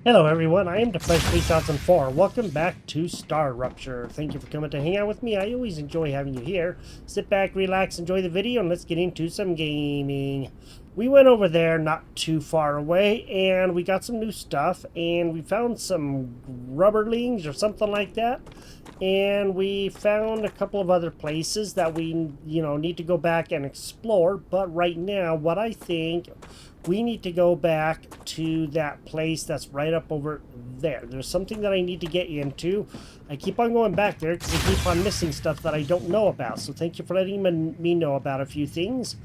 Hello everyone, I am Defresh3004. Welcome back to Star Rupture. Thank you for coming to hang out with me. I always enjoy having you here. Sit back, relax, enjoy the video, and let's get into some gaming. We went over there not too far away, and we got some new stuff, and we found some rubberlings or something like that. And we found a couple of other places that we, need to go back and explore. But right now, what I think, we need to go back to that place that's right up over there. There's something that I need to get into. I keep on going back there because I keep on missing stuff that I don't know about. So thank you for letting me know about a few things.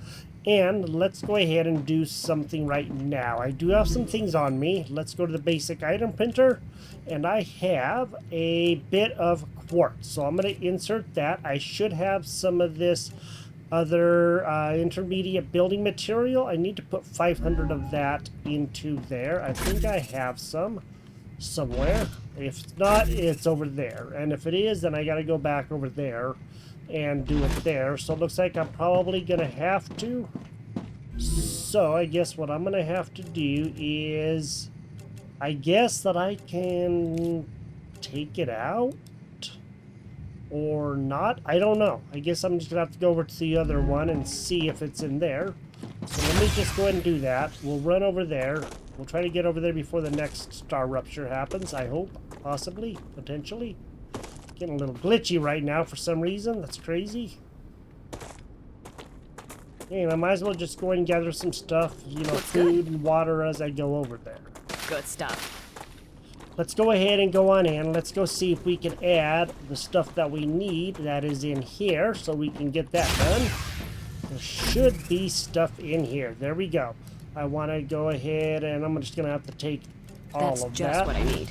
And let's go ahead and do something right now. I do have some things on me. Let's go to the basic item printer. And I have a bit of quartz. So I'm going to insert that. I should have some of this other intermediate building material. I need to put 500 of that into there. I think I have some somewhere. If not, it's over there. And if it is, then I got to go back over there and do it there. So it looks like I'm probably going to have to. So I guess what I'm going to have to do is, I guess that I can take it out. Or not? I don't know. I guess I'm just going to have to go over to the other one and see if it's in there. So let me just go ahead and do that. We'll run over there. We'll try to get over there before the next Star Rupture happens, I hope. Possibly. Potentially. Getting a little glitchy right now for some reason. That's crazy. And I might as well just go ahead and gather some stuff. Food and water as I go over there. Good stuff. Let's go ahead and go on in. Let's go see if we can add the stuff that we need that is in here so we can get that done. There should be stuff in here. There we go. I want to go ahead and I'm just going to have to take all of that. That's just what I need.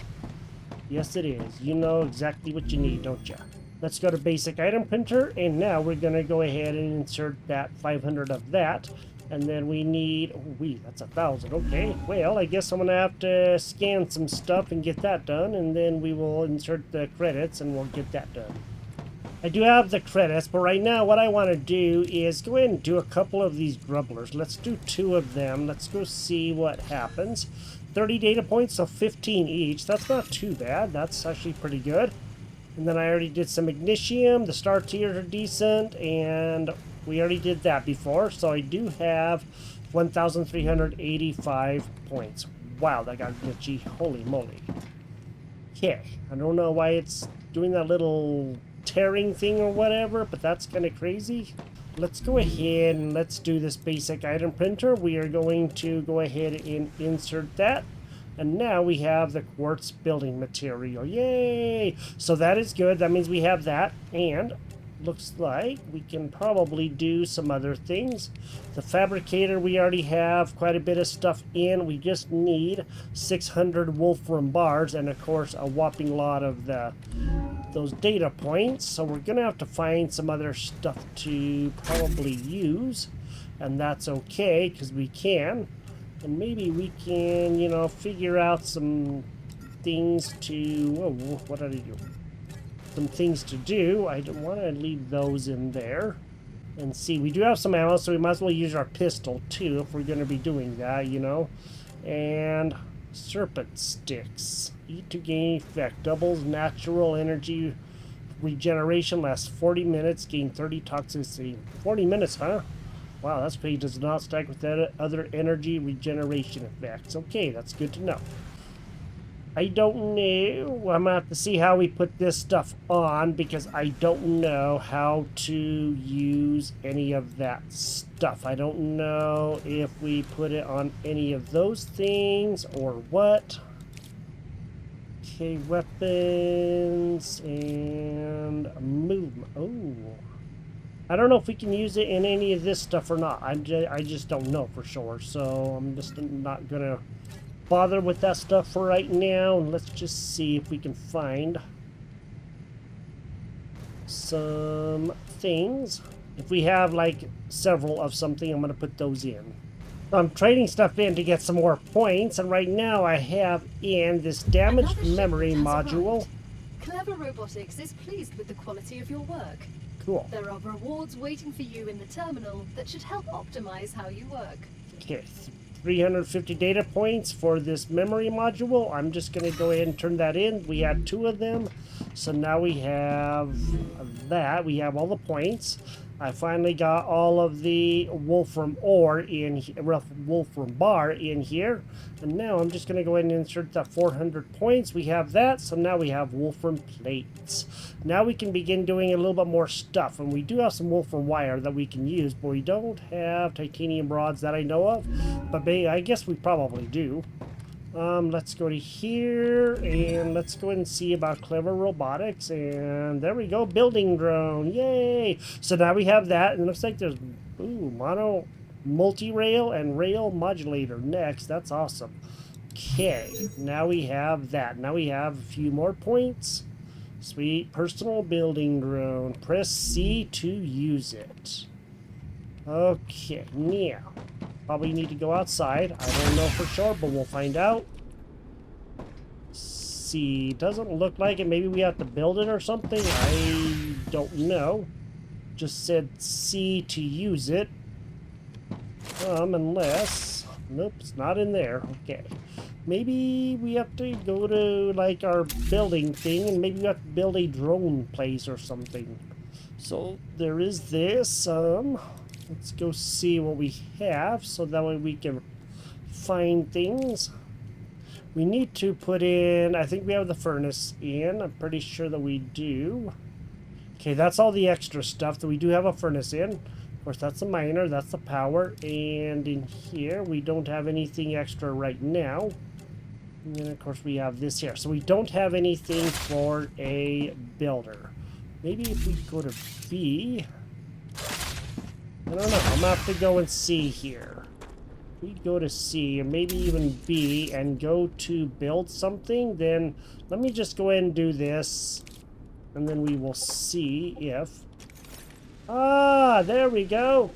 Yes, it is. You know exactly what you need, don't you? Let's go to basic item printer, and now we're going to go ahead and insert that 500 of that. And then we need, that's 1,000. Okay, well, I guess I'm going to have to scan some stuff and get that done. And then we will insert the credits and we'll get that done. I do have the credits, but right now what I want to do is go ahead and do a couple of these grubblers. Let's do 2 of them. Let's go see what happens. 30 data points, so 15 each. That's not too bad. That's actually pretty good. And then I already did some magnesium. The star tiers are decent, and we already did that before, so I do have 1,385 points. Wow, that got glitchy. Holy moly. Okay, I don't know why it's doing that little tearing thing or whatever, but that's kind of crazy. Let's go ahead and let's do this basic item printer. We are going to go ahead and insert that. And now we have the quartz building material. Yay! So that is good. That means we have that. And looks like we can probably do some other things. The fabricator, we already have quite a bit of stuff in. We just need 600 wolfram bars and of course a whopping lot of those data points. So we're gonna have to find some other stuff to probably use, and that's okay because we can. And maybe we can, figure out some things to, what did I do? Some things to do. I don't want to leave those in there. And see, we do have some ammo, so we might as well use our pistol too if we're going to be doing that, And serpent sticks. Eat to gain effect. Doubles natural energy regeneration. Lasts 40 minutes. Gain 30 toxicity. 40 minutes, huh? Wow, that's crazy. Does not stack with that other energy regeneration effects. Okay, that's good to know. I don't know. I'm going to have to see how we put this stuff on because I don't know how to use any of that stuff. I don't know if we put it on any of those things or what. Okay, weapons and movement. Oh. I don't know if we can use it in any of this stuff or not. I just don't know for sure. So I'm just not going to bother with that stuff for right now. And let's just see if we can find some things. If we have like several of something, I'm going to put those in. I'm trading stuff in to get some more points. And right now I have in this damaged memory module. Clever Robotics is pleased with the quality of your work. Cool. There are rewards waiting for you in the terminal that should help optimize how you work. Okay, 350 data points for this memory module. I'm just going to go ahead and turn that in. We had 2 of them. So now we have that. We have all the points. I finally got all of the wolfram ore in wolfram bar in here. And now I'm just going to go ahead and insert that 400 points. We have that. So now we have wolfram plates. Now we can begin doing a little bit more stuff. And we do have some wolfram wire that we can use, but we don't have titanium rods that I know of. But I guess we probably do. Let's go to here and let's go ahead and see about clever robotics. And there we go, building drone, yay! So now we have that, and it looks like there's mono multi-rail and rail modulator next. That's awesome. Okay, now we have that. Now we have a few more points. Sweet, personal building drone. Press C to use it. Okay, now probably need to go outside. I don't know for sure, but we'll find out. See, doesn't look like it. Maybe we have to build it or something. I don't know. Just said C to use it. Unless... Nope, it's not in there. Okay. Maybe we have to go to, like, our building thing, and maybe we have to build a drone place or something. So, there is this. Let's go see what we have, so that way we can find things. We need to put in, I think we have the furnace in. I'm pretty sure that we do. Okay, that's all the extra stuff that we do have a furnace in. Of course, that's the miner, that's the power. And in here, we don't have anything extra right now. And then, of course, we have this here. So we don't have anything for a builder. Maybe if we go to B... I don't know. I'm going to have to go and see here. We go to C, and maybe even B, and go to build something. Then let me just go ahead and do this. And then we will see if... Ah, there we go.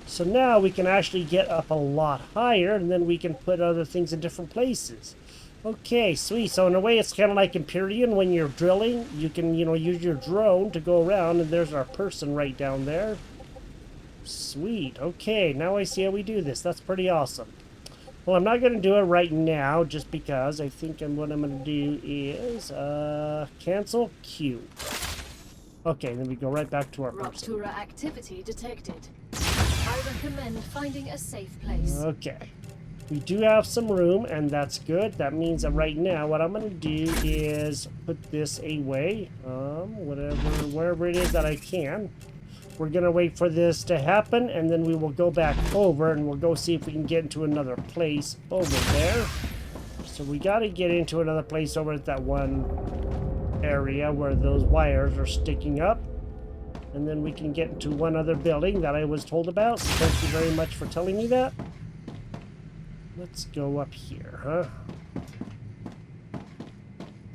So now we can actually get up a lot higher, and then we can put other things in different places. Okay, sweet. So in a way, it's kind of like Empyrean when you're drilling. You can, use your drone to go around, and there's our person right down there. Sweet. Okay, now I see how we do this. That's pretty awesome. Well, I'm not going to do it right now just because I think what I'm going to do is cancel queue. Okay, then we go right back to our person. Rupture activity detected. I recommend finding a safe place. Okay. We do have some room, and that's good. That means that right now what I'm going to do is put this away. Wherever it is that I can. We're going to wait for this to happen, and then we will go back over, and we'll go see if we can get into another place over there. So we got to get into another place over at that one area where those wires are sticking up. And then we can get into one other building that I was told about. So thank you very much for telling me that. Let's go up here, huh?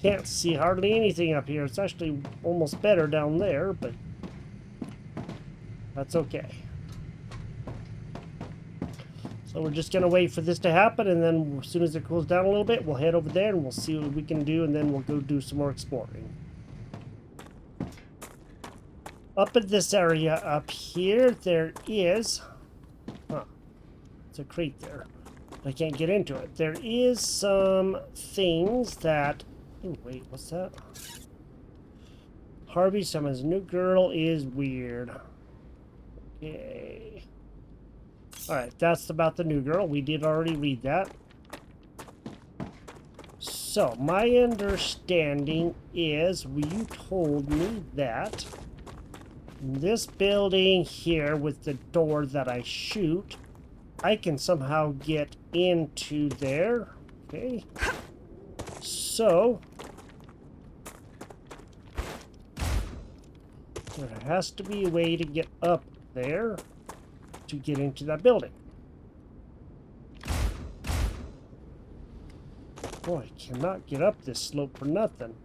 Can't see hardly anything up here. It's actually almost better down there, but... that's okay. So we're just going to wait for this to happen, and then as soon as it cools down a little bit, we'll head over there and we'll see what we can do, and then we'll go do some more exploring. Up in this area up here, there is... Huh. It's a crate there. I can't get into it. There is some things that... Oh, wait, what's that? Harvey summons new girl is weird. Okay. Alright, that's about the new girl. We did already read that. So, my understanding is, you told me that this building here with the door that I shoot, I can somehow get into there. Okay. So, there has to be a way to get up there to get into that building. Boy, I cannot get up this slope for nothing.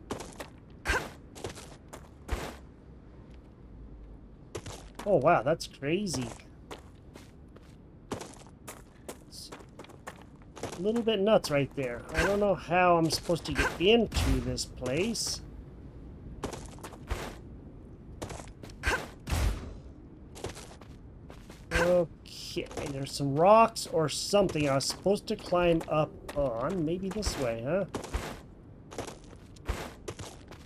Oh wow, that's crazy. It's a little bit nuts right there. I don't know how I'm supposed to get into this place. Okay, there's some rocks or something I was supposed to climb up on. Maybe this way, huh?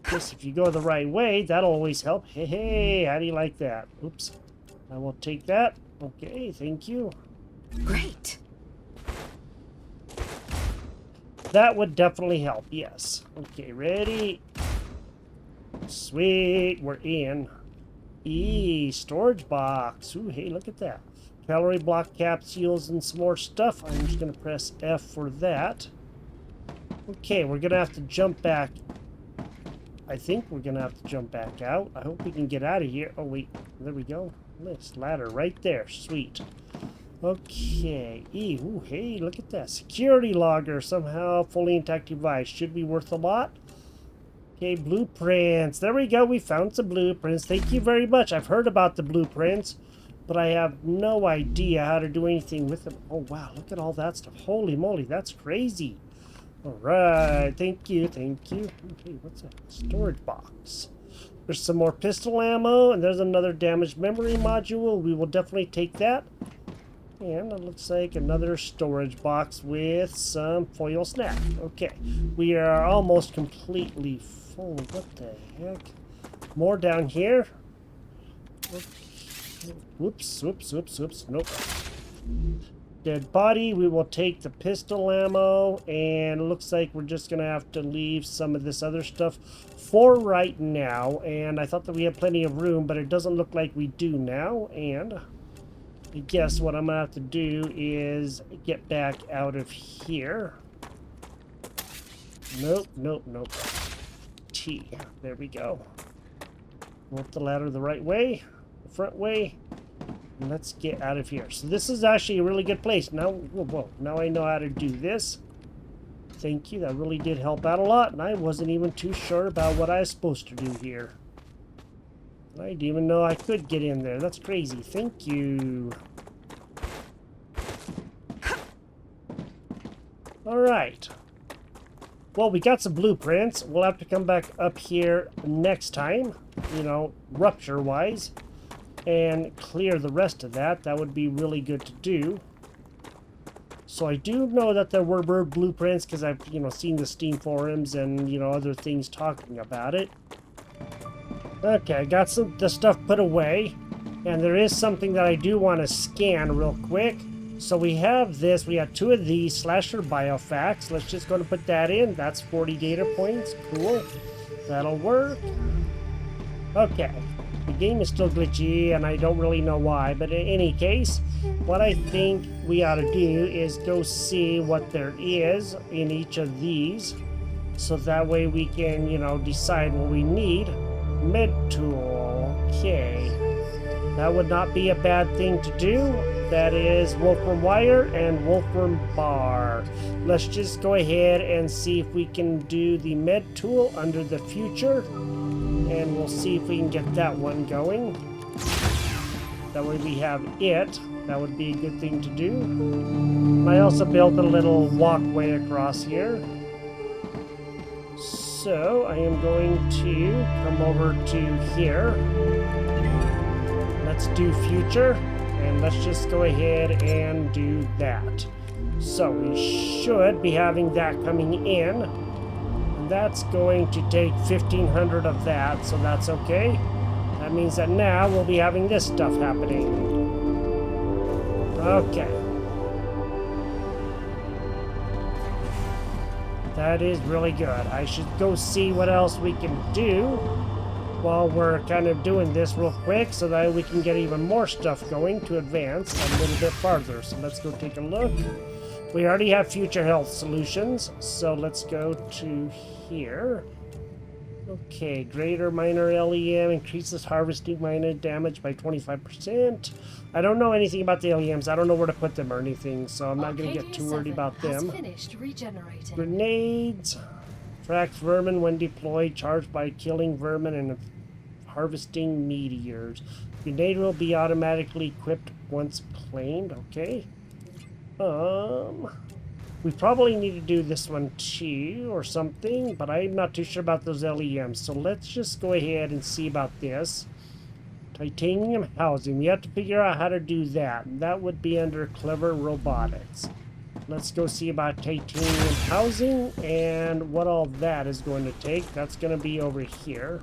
Guess if you go the right way, that'll always help. Hey, hey, how do you like that? Oops. I will take that. Okay, thank you. Great. That would definitely help, yes. Okay, ready? Sweet, we're in. Storage box. Ooh, hey, look at that. Calorie block capsules and some more stuff. I'm just going to press F for that. Okay, we're going to have to jump back. I think we're going to have to jump back out. I hope we can get out of here. Oh, wait. There we go. This ladder right there. Sweet. Okay. Ooh, hey, look at that. Security logger. Somehow fully intact device. Should be worth a lot. Okay, blueprints. There we go. We found some blueprints. Thank you very much. I've heard about the blueprints, but I have no idea how to do anything with them. Oh, wow. Look at all that stuff. Holy moly. That's crazy. All right. Thank you. Thank you. Okay, what's that? Storage box. There's some more pistol ammo, and there's another damaged memory module. We will definitely take that. And it looks like another storage box with some foil snap. Okay. We are almost completely full. What the heck? More down here. Whoops, whoops, whoops, whoops. Nope. Dead body. We will take the pistol ammo, and it looks like we're just going to have to leave some of this other stuff for right now. And I thought that we had plenty of room, but it doesn't look like we do now. And I guess what I'm going to have to do is get back out of here. Nope, nope, nope. T. There we go. Go up the ladder the right way, the front way. And let's get out of here. So this is actually a really good place. Now, whoa, now I know how to do this. Thank you. That really did help out a lot. And I wasn't even too sure about what I was supposed to do here. I didn't even know I could get in there. That's crazy. Thank you. Alright. Well, we got some blueprints. We'll have to come back up here next time, you know, rupture-wise, and clear the rest of that. That would be really good to do. So I do know that there were bird blueprints because I've, you know, seen the Steam forums and, you know, other things talking about it. Okay, I got the stuff put away, and there is something that I do want to scan real quick. So we have this, we have 2 of these slasher biofacts. Let's just go and put that in. That's 40 data points. Cool. That'll work. Okay. The game is still glitchy, and I don't really know why, but in any case, what I think we ought to do is go see what there is in each of these, so that way we can, you know, decide what we need. Med tool. Okay. That would not be a bad thing to do. That is wolfram wire and wolfram bar. Let's just go ahead and see if we can do the med tool under the future. And we'll see if we can get that one going. That way we have it. That would be a good thing to do. I also built a little walkway across here. So I am going to come over to here. Let's do future. And let's just go ahead and do that. So we should be having that coming in. And that's going to take 1,500 of that, so that's okay. That means that now we'll be having this stuff happening. Okay. That is really good. I should go see what else we can do while we're kind of doing this real quick, so that we can get even more stuff going to advance a little bit farther. So let's go take a look. We already have future health solutions, so let's go to here. Okay, greater minor LEM increases harvesting minor damage by 25%. I don't know anything about the LEMs. I don't know where to put them or anything, so I'm not going to get too worried about them. Grenades. Tracks vermin when deployed, charged by killing vermin and harvesting meteors. Grenade will be automatically equipped once claimed. Okay. We probably need to do this one too, or something, but I'm not too sure about those LEMs. So let's just go ahead and see about this. Titanium housing. We have to figure out how to do that. And that would be under clever robotics. Let's go see about titanium housing and what all that is going to take. That's going to be over here.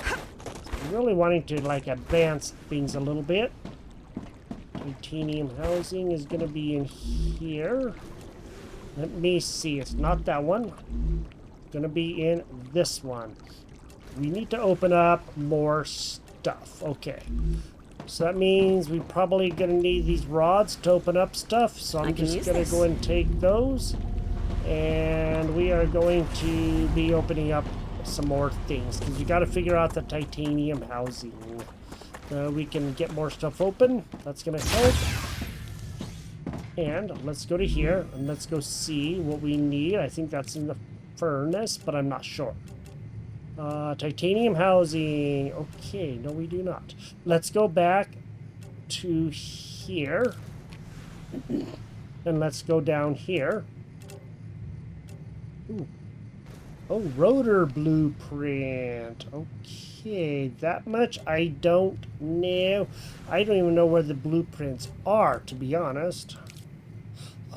I'm really wanting to like advance things a little bit. Titanium housing is going to be in here. Let me see. It's not that one. It's going to be in this one. We need to open up more stuff. Okay. So that means we're probably going to need these rods to open up stuff. So I'm just going to go and take those. And we are going to be opening up some more things. Because we got to figure out the titanium housing. We can get more stuff open. That's going to help. And let's go to here. And let's go see what we need. I think that's in the furnace, but I'm not sure. Titanium housing. Okay, no we do not. Let's go back to here. And let's go down here. Ooh. Oh, rotor blueprint. Okay, that much I don't know. I don't even know where the blueprints are, to be honest.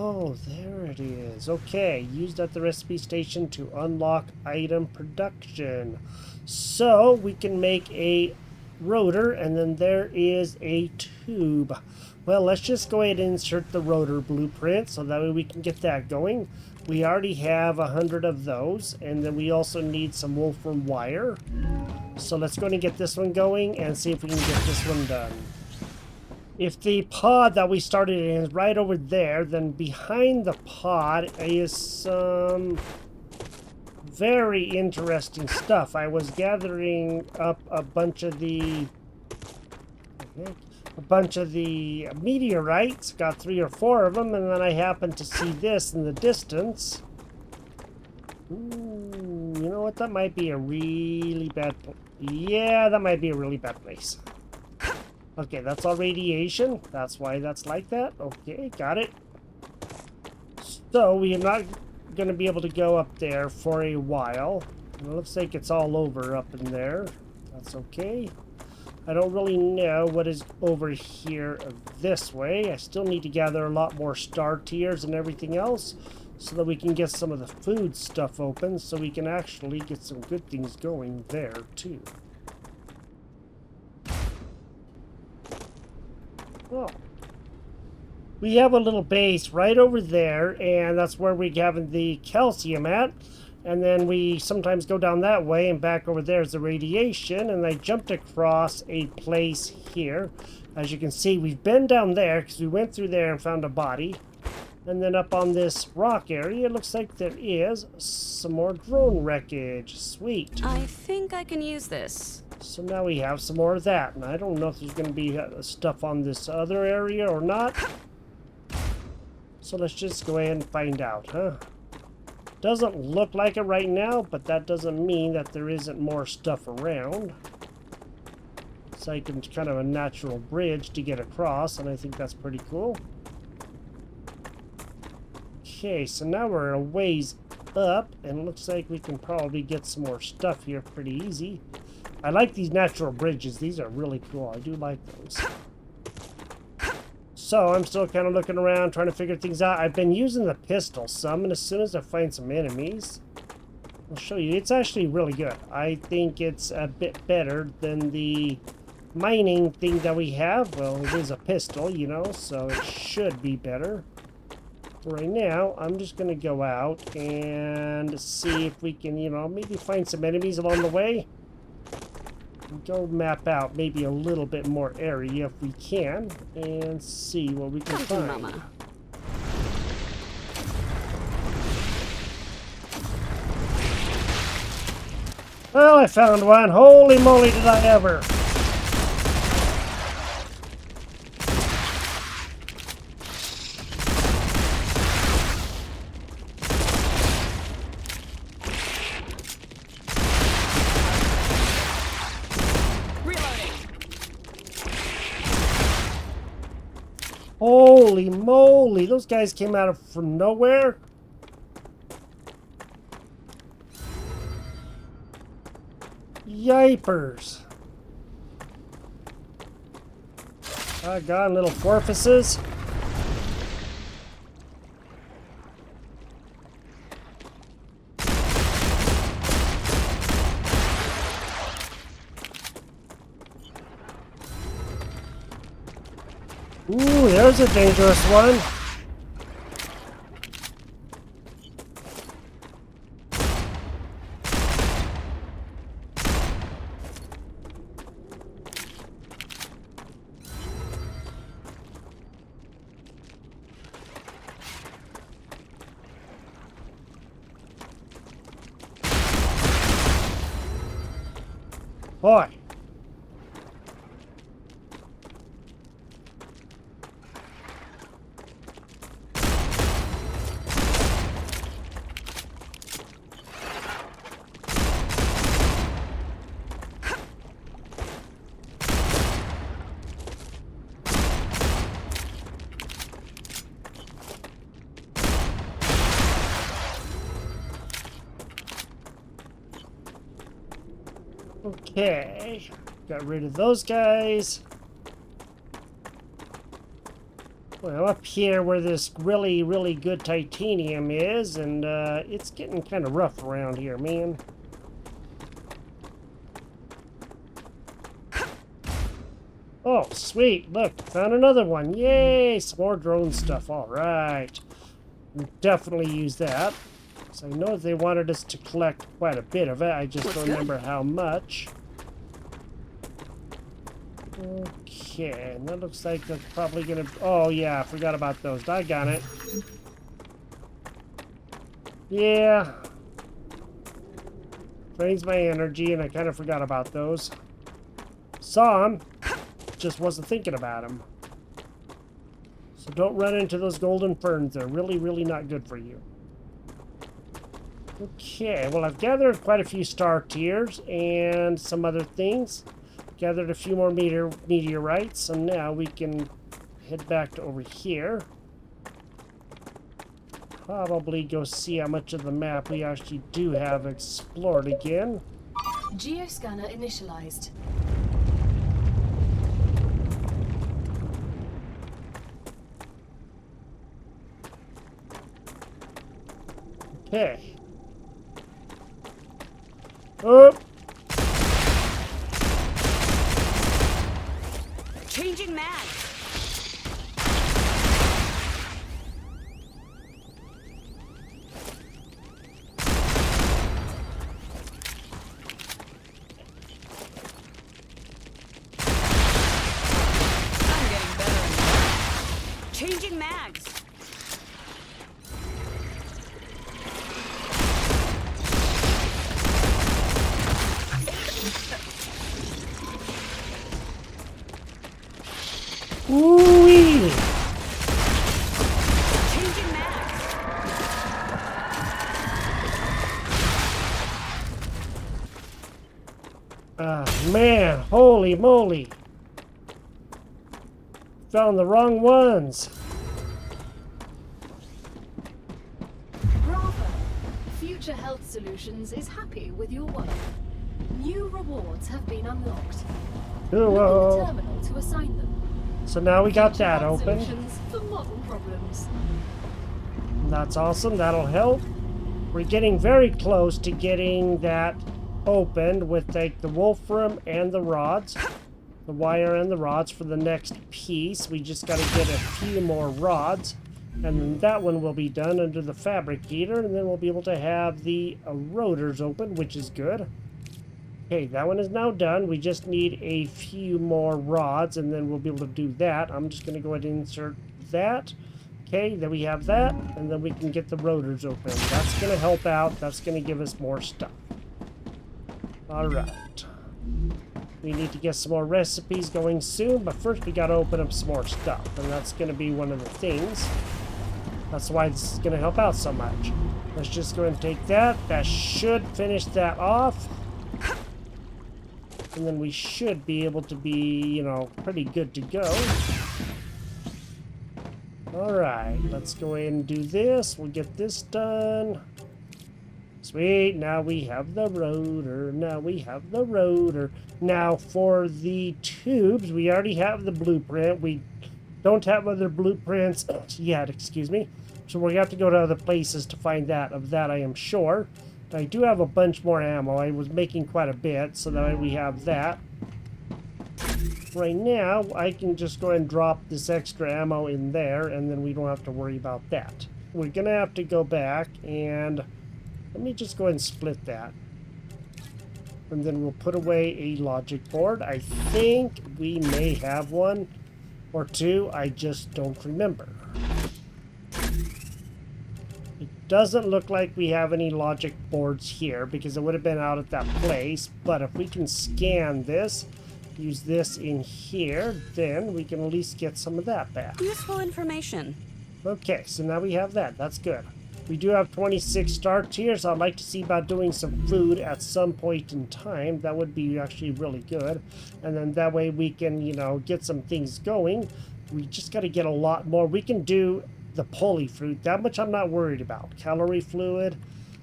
Oh, there it is. Okay, used at the recipe station to unlock item production. So we can make a rotor, and then there is a tube. Well, let's just go ahead and insert the rotor blueprint so that way we can get that going. We already have 100 of those, and then we also need some wolfram wire. So let's go ahead and get this one going and see if we can get this one done. If the pod that we started in is right over there, then behind the pod is some very interesting stuff. I was gathering up a bunch of the meteorites, got 3 or 4 of them, and then I happened to see this in the distance. Ooh, you know what? That might be a really bad place. Yeah, that might be a really bad place. Okay, that's all radiation. That's why that's like that. Okay, got it. So, we are not going to be able to go up there for a while. It looks like it's all over up in there. That's okay. I don't really know what is over here this way. I still need to gather a lot more star tiers and everything else so that we can get some of the food stuff open so we can actually get some good things going there too. Oh. We have a little base right over there, and that's where we have the calcium at. And then we sometimes go down that way, and back over there is the radiation. And I jumped across a place here. As you can see, we've been down there because we went through there and found a body. And then up on this rock area, it looks like there is some more drone wreckage. Sweet. I think I can use this. So now we have some more of that. And I don't know if there's going to be stuff on this other area or not. So let's just go ahead and find out, huh? Doesn't look like it right now, but that doesn't mean that there isn't more stuff around. It's like kind of a natural bridge to get across, and I think that's pretty cool. Okay, so now we're a ways up, and it looks like we can probably get some more stuff here pretty easy. I like these natural bridges. These are really cool. I do like those. So I'm still kind of looking around, trying to figure things out. I've been using the pistol some, and as soon as I find some enemies, I'll show you. It's actually really good. I think it's a bit better than the mining thing that we have. Well, it is a pistol, you know, so it should be better. So right now, I'm just going to go out and see if we can, you know, maybe find some enemies along the way. Go map out maybe a little bit more area if we can and see what we can find. Mama. Well, I found one. Holy moly, did I ever! Holy moly, those guys came out of from nowhere. Yipers. Doggone little orifices. Ooh, there's a dangerous one. Boy. Okay, got rid of those guys. Well, up here where this really, really good titanium is, and it's getting kind of rough around here, man. Oh, sweet. Look, found another one. Yay, some more drone stuff. All right. We'll definitely use that. So I know they wanted us to collect quite a bit of it. I just don't remember how much. Okay, and that looks like that's probably gonna... Oh, yeah, I forgot about those. Doggone it. Yeah. Drains my energy, and I kind of forgot about those. Saw them, just wasn't thinking about them. So don't run into those golden ferns. They're really, really not good for you. Okay, well, I've gathered quite a few star tiers and some other things. Gathered a few more meteorites, so now we can head back to over here. Probably go see how much of the map we actually do have explored again. Geoscanner initialized. Okay. Oh! Changing mag. I'm getting better. Changing mags. Ooh-wee! Changing mags. Man, holy moly! Found the wrong ones. Bravo! Future Health Solutions is happy with your work. New rewards have been unlocked. Look at the terminal to assign them. So now we got Future that Health open. Solutions for modern problems. That's awesome. That'll help. We're getting very close to getting that opened with like the wolfram and the rods. The wire and the rods for the next piece. We just got to get a few more rods. And then that one will be done under the fabricator. And then we'll be able to have the rotors open, which is good. Okay, that one is now done. We just need a few more rods, and then we'll be able to do that. I'm just going to go ahead and insert that. Okay, then we have that, and then we can get the rotors open. That's going to help out. That's going to give us more stuff. All right. We need to get some more recipes going soon, but first we got to open up some more stuff, and that's going to be one of the things. That's why this is going to help out so much. Let's just go ahead and take that. That should finish that off. And then we should be able to be, you know, pretty good to go. Alright, let's go ahead and do this. We'll get this done. Sweet, now we have the rotor. Now we have the rotor. Now for the tubes, we already have the blueprint. We don't have other blueprints yet, excuse me. So we're gonna have to go to other places to find that. Of that I am sure. I do have a bunch more ammo. I was making quite a bit, so that we have that. Right now, I can just go ahead and drop this extra ammo in there, and then we don't have to worry about that. We're gonna have to go back and let me just go ahead and split that. And then we'll put away a logic board. I think we may have one or two. I just don't remember. It doesn't look like we have any logic boards here because it would have been out at that place. But if we can scan this, use this in here, then we can at least get some of that back. Useful information. Okay, so now we have that. That's good. We do have 26 starts here, so I'd like to see about doing some food at some point in time. That would be actually really good. And then that way we can, you know, get some things going. We just got to get a lot more. We can do the poly fruit. That much I'm not worried about. Calorie fluid.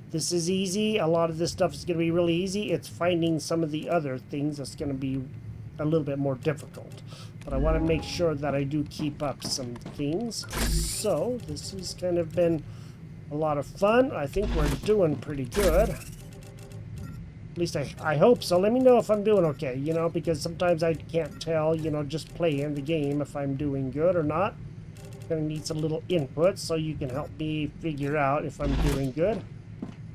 This is easy. A lot of this stuff is going to be really easy. It's finding some of the other things that's going to be a little bit more difficult. But I want to make sure that I do keep up some things. So this has kind of been a lot of fun. I think we're doing pretty good. At least I hope so. Let me know if I'm doing okay, you know, because sometimes I can't tell, you know, just playing the game if I'm doing good or not. Gonna need some little input so you can help me figure out if I'm doing good.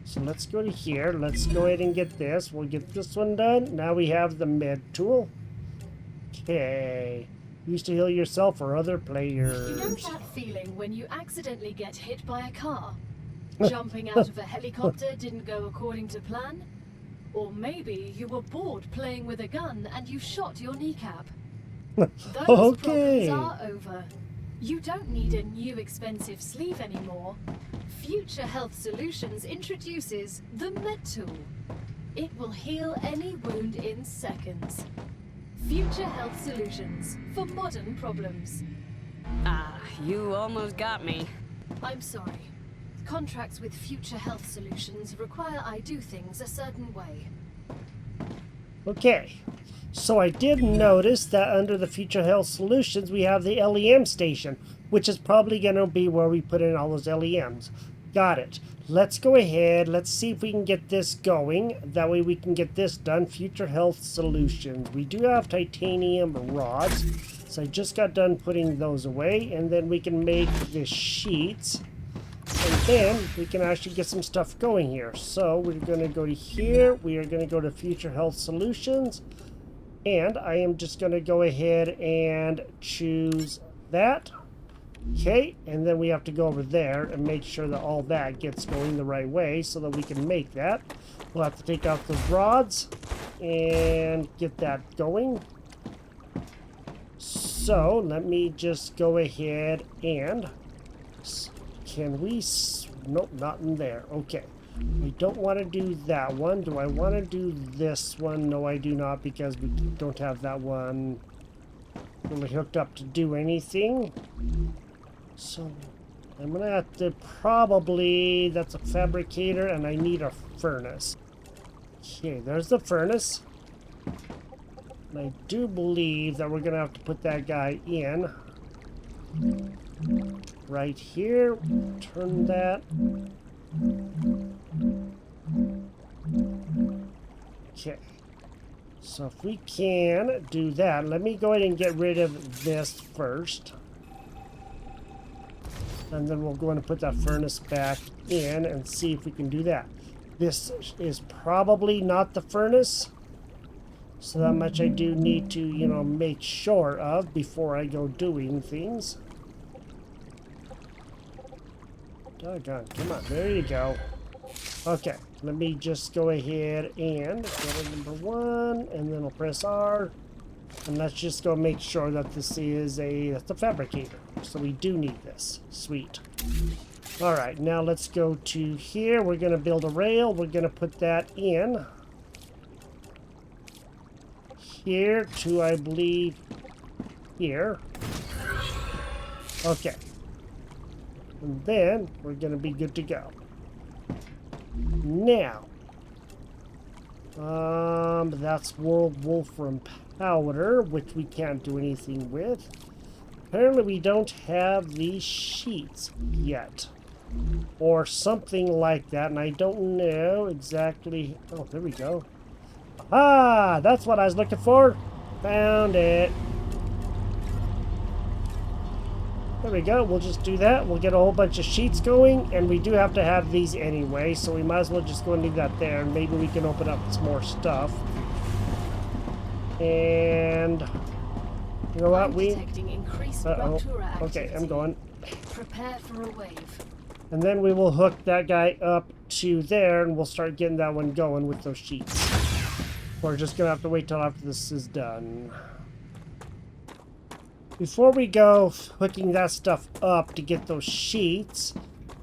So let's go to here. Let's go ahead and get this. We'll get this one done. Now we have the med tool. Okay. Used to heal yourself or other players. You know that feeling when you accidentally get hit by a car? Jumping out of a helicopter didn't go according to plan? Or maybe you were bored playing with a gun and you shot your kneecap. Those Okay. problems are over. You don't need a new expensive sleeve anymore. Future Health Solutions introduces the Med Tool. It will heal any wound in seconds. Future Health Solutions for modern problems. Ah, you almost got me. I'm sorry. Contracts with Future Health Solutions require I do things a certain way. Okay. So I did notice that under the Future Health Solutions, we have the LEM station, which is probably going to be where we put in all those LEMs. Got it. Let's go ahead. Let's see if we can get this going. That way we can get this done. Future Health Solutions. We do have titanium rods. So I just got done putting those away. And then we can make the sheets. And then we can actually get some stuff going here. So we're going to go to here. We are going to go to Future Health Solutions. And I am just going to go ahead and choose that. Okay, and then we have to go over there and make sure that all that gets going the right way so that we can make that. We'll have to take out those rods and get that going. So let me just go ahead and... Can we... Nope, not in there. Okay. I don't want to do that one. Do I want to do this one? No, I do not, because we don't have that one really hooked up to do anything. So I'm going to have to probably... That's a fabricator, and I need a furnace. Okay, there's the furnace. And I do believe that we're going to have to put that guy in. Right here. Turn that. Okay. So if we can do that, let me go ahead and get rid of this first. And then we'll go in and put that furnace back in and see if we can do that. This is probably not the furnace. So that much I do need to, you know, make sure of before I go doing things. Doggone, come on, there you go. Okay, let me just go ahead and go to number 1, and then I'll press R. And let's just go make sure that this is that's a fabricator. So we do need this. Sweet. All right, now let's go to here. We're going to build a rail. We're going to put that in. Here to, I believe, here. Okay. And then we're going to be good to go. Now, that's World Wolfram powder, which we can't do anything with. Apparently we don't have these sheets yet. Or something like that, and I don't know exactly. Oh, there we go. Ah, that's what I was looking for. Found it. There we go. We'll just do that. We'll get a whole bunch of sheets going, and we do have to have these anyway, so we might as well just go and leave that there, and maybe we can open up some more stuff. And you know what? Detecting increased Rupture activity. Okay, I'm going. Prepare for a wave. And then we will hook that guy up to there, and we'll start getting that one going with those sheets. We're just gonna have to wait till after this is done. Before we go hooking that stuff up to get those sheets,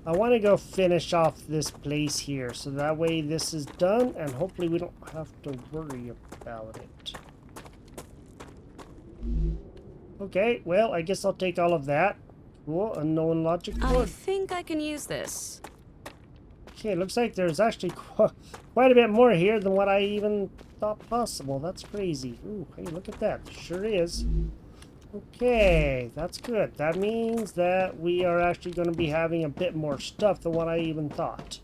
I want to go finish off this place here, so that way this is done, and hopefully we don't have to worry about it. Okay, well, I guess I'll take all of that. Cool, unknown logic I board. think I can use this. Okay, looks like there's actually quite a bit more here than what I even thought possible. That's crazy. Ooh, hey, look at that. Sure is. Okay, that's good. That means that we are actually going to be having a bit more stuff than what I even thought.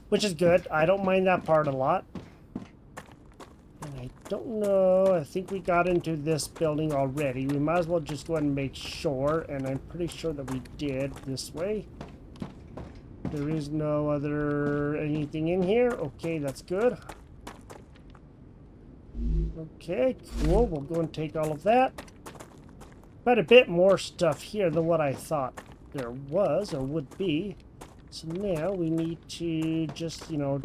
Which is good. I don't mind that part a lot. And I don't know. I think we got into this building already. We might as well just go ahead and make sure. And I'm pretty sure that we did this way. There is no other anything in here. Okay, that's good. Okay, cool. We'll go and take all of that. Quite a bit more stuff here than what I thought there was or would be. So now we need to just, you know,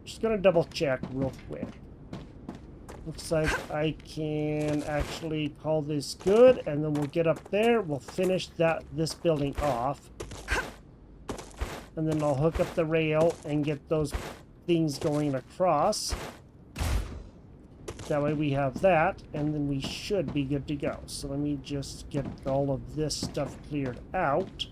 just gonna double check real quick. Looks like I can actually call this good, and then we'll get up there. We'll finish this building off. And then I'll hook up the rail and get those things going across. That way we have that, and then we should be good to go. So let me just get all of this stuff cleared out.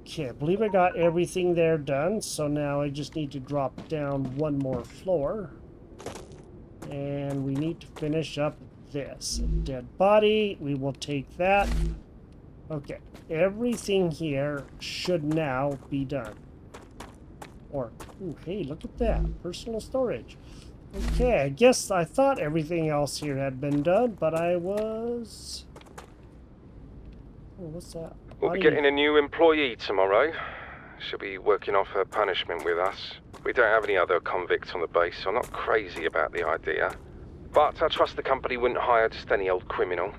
Okay, I believe I got everything there done. So now I just need to drop down one more floor. And we need to finish up this. A dead body, we will take that. Okay, everything here should now be done. Or, ooh, hey, look at that. Personal storage. Okay, I guess I thought everything else here had been done, but I was... Oh, what's that? We'll be getting a new employee tomorrow. She'll be working off her punishment with us. We don't have any other convicts on the base, so I'm not crazy about the idea. But I trust the company wouldn't hire just any old criminal.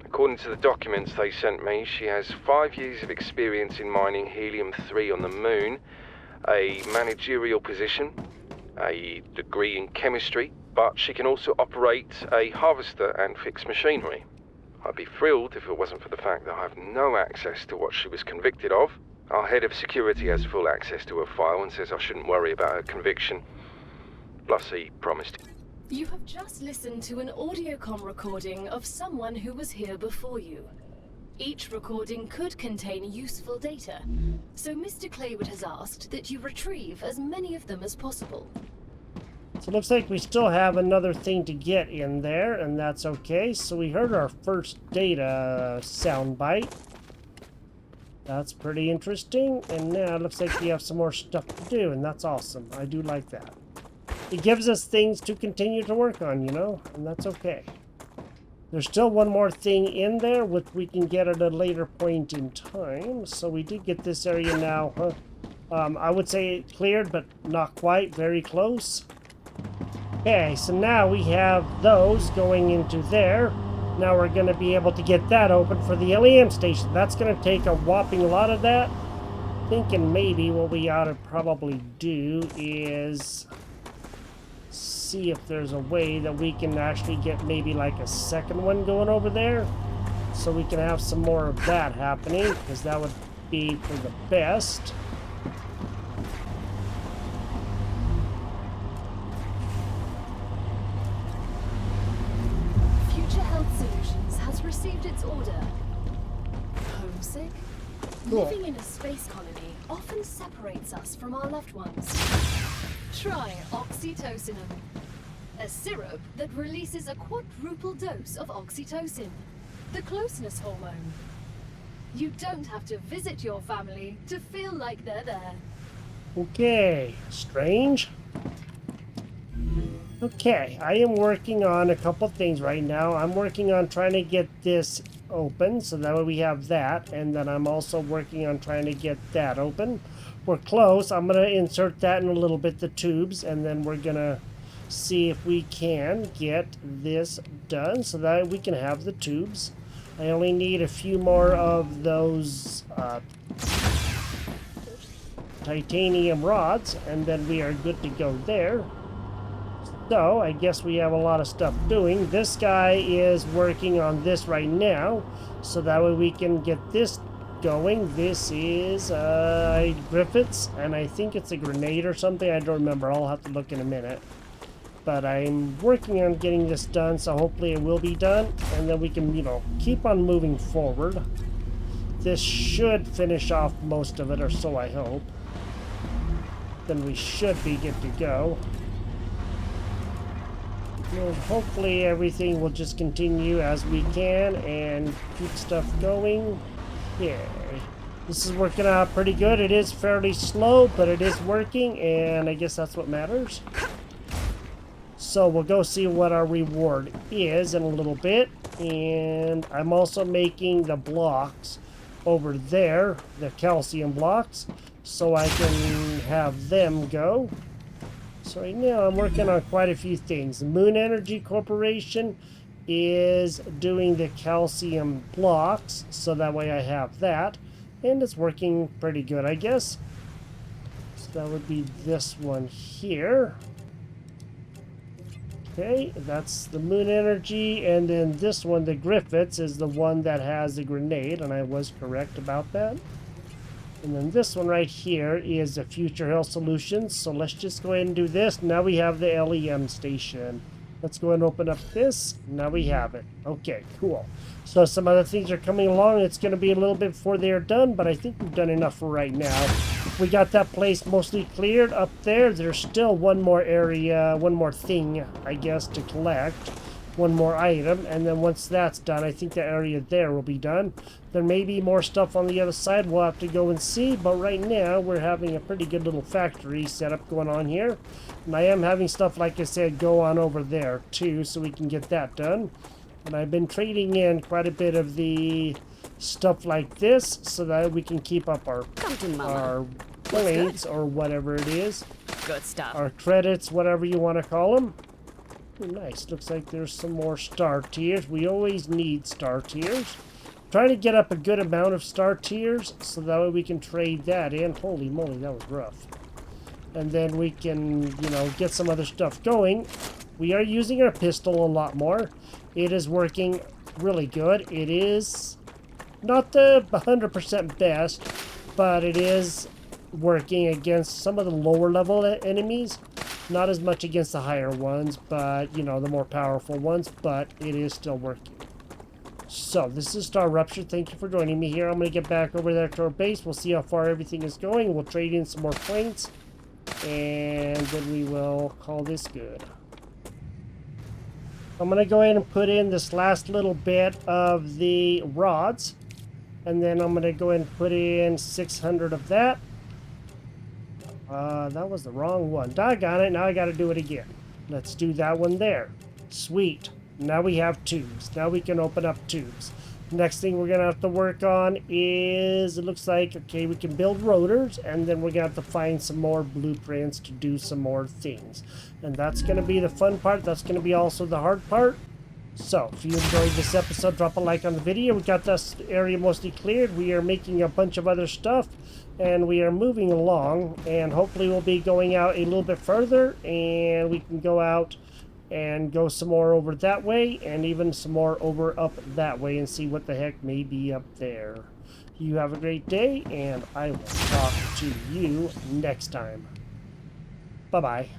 According to the documents they sent me, she has 5 years of experience in mining helium-3 on the moon, a managerial position, a degree in chemistry, but she can also operate a harvester and fix machinery. I'd be thrilled if it wasn't for the fact that I have no access to what she was convicted of. Our head of security has full access to her file and says I shouldn't worry about her conviction. Plus he promised. You have just listened to an audiocom recording of someone who was here before you. Each recording could contain useful data, so Mr. Claywood has asked that you retrieve as many of them as possible. So it looks like we still have another thing to get in there, and that's okay. So we heard our first data soundbite. That's pretty interesting, and now it looks like we have some more stuff to do, and that's awesome. I do like that. It gives us things to continue to work on, you know, and that's okay. There's still one more thing in there, which we can get at a later point in time. So we did get this area now. I would say it cleared, but not quite. Very close. Okay, so now we have those going into there. Now we're going to be able to get that open for the LEM station. That's going to take a whopping lot of that. Thinking maybe what we ought to probably do is see if there's a way that we can actually get maybe like a second one going over there, so we can have some more of that happening, because that would be for the best. Future Health Solutions has received its order. Homesick? Cool. Living in a space colony often separates us from our loved ones. Try oxytocinum, a syrup that releases a quadruple dose of oxytocin, the closeness hormone. You don't have to visit your family to feel like they're there. Okay, strange. Okay, I am working on a couple things right now. I'm working on trying to get this open, so that way we have that. And then I'm also working on trying to get that open. We're close. I'm going to insert that in a little bit, the tubes, and then we're going to see if we can get this done so that we can have the tubes. I only need a few more of those titanium rods, and then we are good to go there. So, I guess we have a lot of stuff doing. This guy is working on this right now, so that way we can get this going. This is Griffiths, and I think it's a grenade or something. I don't remember. I'll have to look in a minute. But I'm working on getting this done, so hopefully it will be done, and then we can, you know, keep on moving forward. This should finish off most of it, or so I hope. Then we should be good to go. And hopefully everything will just continue as we can and keep stuff going. Yeah, this is working out pretty good. It is fairly slow, but it is working, and I guess that's what matters. So we'll go see what our reward is in a little bit. And I'm also making the blocks over there, the calcium blocks, so I can have them go. So right now I'm working on quite a few things. Moon Energy Corporation is doing the calcium blocks, so that way I have that. And it's working pretty good, I guess. So that would be this one here. Okay, that's the Moon Energy, and then this one, the Griffiths, is the one that has the grenade, and I was correct about that. And then this one right here is the Future Health Solutions, so let's just go ahead and do this. Now we have the LEM station. Let's go ahead and open up this. Now we have it. Okay, cool. So some other things are coming along. It's going to be a little bit before they are done, but I think we've done enough for right now. We got that place mostly cleared up there. There's still one more area, one more thing, I guess, to collect. One more item, and then once that's done, I think the area there will be done. There may be more stuff on the other side. We'll have to go and see, but right now we're having a pretty good little factory setup going on here. And I am having stuff, like I said, go on over there too, so we can get that done. And I've been trading in quite a bit of the stuff like this so that we can keep up our points or whatever it is. Good stuff. Our credits, whatever you want to call them. Oh, nice. Looks like there's some more star tiers. We always need star tiers. Trying to get up a good amount of star tiers so that way we can trade that in. Holy moly, that was rough. And then we can, you know, get some other stuff going. We are using our pistol a lot more. It is working really good. It is not the 100% best, but it is working against some of the lower level enemies. Not as much against the higher ones, but, you know, the more powerful ones, but it is still working. So, this is Star Rupture. Thank you for joining me here. I'm going to get back over there to our base. We'll see how far everything is going. We'll trade in some more points, and then we will call this good. I'm going to go ahead and put in this last little bit of the rods, and then I'm going to go ahead and put in 600 of that. That was the wrong one. Doggone it, now I gotta do it again. Let's do that one there. Sweet. Now we have tubes. Now we can open up tubes. Next thing we're gonna have to work on is, it looks like, okay, we can build rotors, and then we're gonna have to find some more blueprints to do some more things. And that's gonna be the fun part. That's gonna be also the hard part. So, if you enjoyed this episode, drop a like on the video. We got this area mostly cleared. We are making a bunch of other stuff, and we are moving along, and hopefully we'll be going out a little bit further, and we can go out and go some more over that way, and even some more over up that way, and see what the heck may be up there. You have a great day, and I will talk to you next time. Bye-bye.